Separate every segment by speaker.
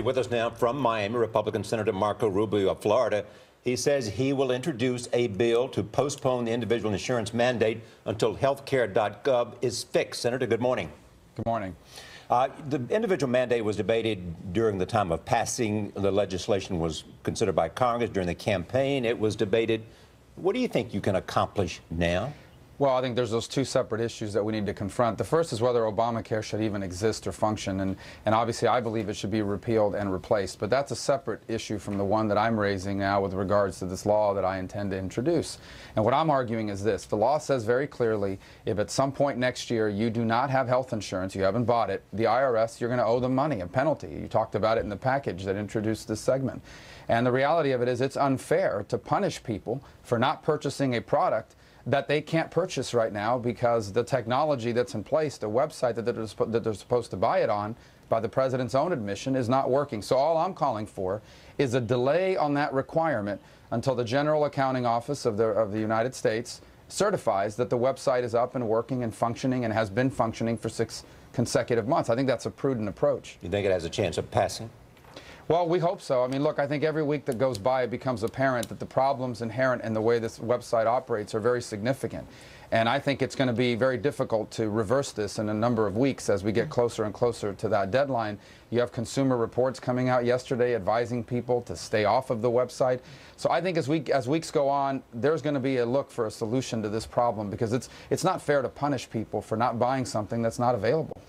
Speaker 1: With us now from Miami, Republican Senator Marco Rubio of Florida. He says he will introduce a bill to postpone the individual insurance mandate until healthcare.gov is fixed. Senator, good morning.
Speaker 2: Good morning.
Speaker 1: The individual mandate was debated during the time of passing. The legislation was considered by Congress during the campaign. It was debated. What do you think you can accomplish now?
Speaker 2: Well, I think there's those two separate issues that we need to confront. The first is whether Obamacare should even exist or function, and obviously I believe it should be repealed and replaced. But that's a separate issue from the one that I'm raising now with regards to this law that I intend to introduce. And what I'm arguing is this. The law says very clearly, if at some point next year you do not have health insurance, you haven't bought it, the IRS, you're going to owe them money, a penalty. You talked about it in the package that introduced this segment. And the reality of it is it's unfair to punish people for not purchasing a product that they can't purchase right now because the technology that's in place, the website that they're supposed to buy it on, by the president's own admission, is not working. So all I'm calling for is a delay on that requirement until the General Accounting Office of the United States certifies that the website is up and working and functioning and has been functioning for 6 consecutive months. I think that's a prudent approach.
Speaker 1: You think it has a chance of passing?
Speaker 2: Well, we hope so. I mean, look, I think every week that goes by, it becomes apparent that the problems inherent in the way this website operates are very significant. And I think it's going to be very difficult to reverse this in a number of weeks as we get closer and closer to that deadline. You have Consumer Reports coming out yesterday advising people to stay off of the website. So I think as weeks go on, there's going to be a look for a solution to this problem because it's not fair to punish people for not buying something that's not available.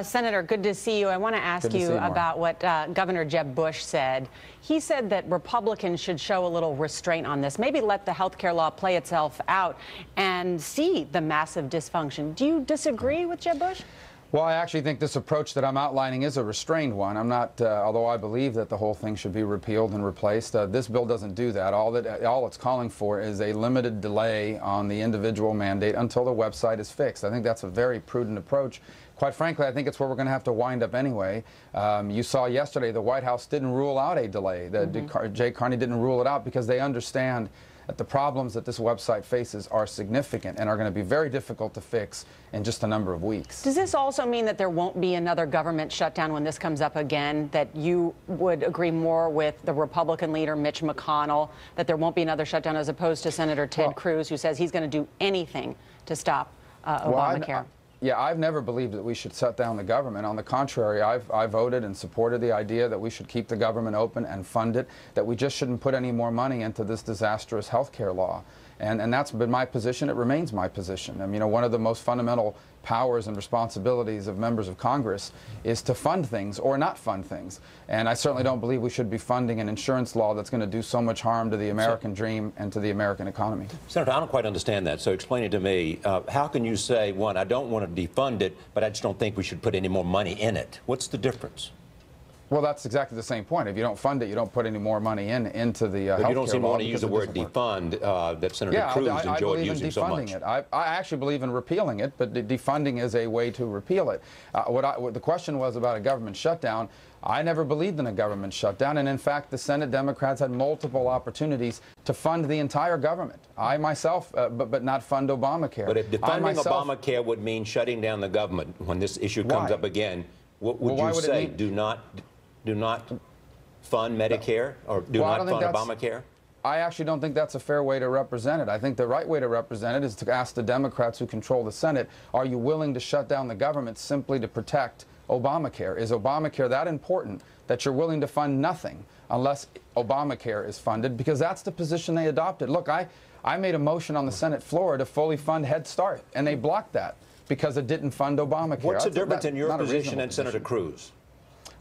Speaker 3: Senator, good to see you. I want to ask you about what Governor Jeb Bush said. He said that Republicans should show a little restraint on this, maybe let the health care law play itself out and see the massive dysfunction. Do you disagree with Jeb Bush?
Speaker 2: Well, I actually think this approach that I'm outlining is a restrained one. I'm not, although I believe that the whole thing should be repealed and replaced, this bill doesn't do that. All it's calling for is a limited delay on the individual mandate until the website is fixed. I think that's a very prudent approach. Quite frankly, I think it's where we're going to have to wind up anyway. You saw yesterday the White House didn't rule out a delay. Jay Carney didn't rule it out because they understand that the problems that this website faces are significant and are going to be very difficult to fix in just a number of weeks.
Speaker 3: Does this also mean that there won't be another government shutdown when this comes up again, that you would agree more with the Republican leader, Mitch McConnell, that there won't be another shutdown as opposed to Senator Ted Cruz, who says he's going to do anything to stop Obamacare?
Speaker 2: Yeah, I've never believed that we should shut down the government. On the contrary, I voted and supported the idea that we should keep the government open and fund it, that we just shouldn't put any more money into this disastrous health care law. And that's been my position. It remains my position. I mean, one of the most fundamental powers and responsibilities of members of Congress is to fund things or not fund things. And I certainly don't believe we should be funding an insurance law that's going to do so much harm to the American dream and to the American economy.
Speaker 1: Senator, I don't quite understand that. So explain it to me. How can you say, one, I don't want to defund it, but I just don't think we should put any more money in it? What's the difference?
Speaker 2: Well, that's exactly the same point. If you don't fund it, you don't put any more money into the health care law.
Speaker 1: But you don't seem to want to use the word defund that Senator Cruz enjoyed using so much.
Speaker 2: I actually believe in repealing it, but defunding is a way to repeal it. What the question was about a government shutdown. I never believed in a government shutdown, and in fact, the Senate Democrats had multiple opportunities to fund the entire government. I myself, but not fund Obamacare.
Speaker 1: But if defunding Obamacare would mean shutting down the government when this issue comes up again, what would you say? Do not fund Medicare or do not fund Obamacare?
Speaker 2: I actually don't think that's a fair way to represent it. I think the right way to represent it is to ask the Democrats who control the Senate, are you willing to shut down the government simply to protect Obamacare? Is Obamacare that important that you're willing to fund nothing unless Obamacare is funded? Because that's the position they adopted. Look, I made a motion on the Senate floor to fully fund Head Start, and they blocked that because it didn't fund Obamacare.
Speaker 1: What's the difference in your position and Senator Cruz?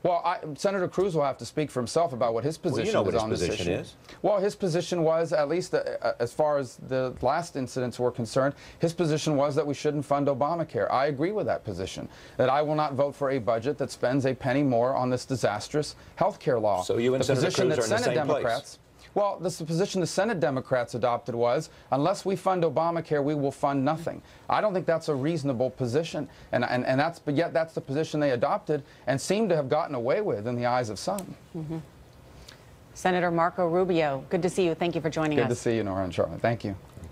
Speaker 2: Well, Senator Cruz will have to speak for himself about what his position is on this issue. Well, his position was, at least as far as the last incidents were concerned, his position was that we shouldn't fund Obamacare. I agree with that position, that I will not vote for a budget that spends a penny more on this disastrous health care law.
Speaker 1: So you and Senator Cruz are in the same place.
Speaker 2: Well, the position the Senate Democrats adopted was, unless we fund Obamacare, we will fund nothing. I don't think that's a reasonable position, but yet that's the position they adopted and seem to have gotten away with in the eyes of some.
Speaker 3: Senator Marco Rubio, good to see you. Thank you for joining us.
Speaker 2: Good to see you, Nora and Charlotte. Thank you.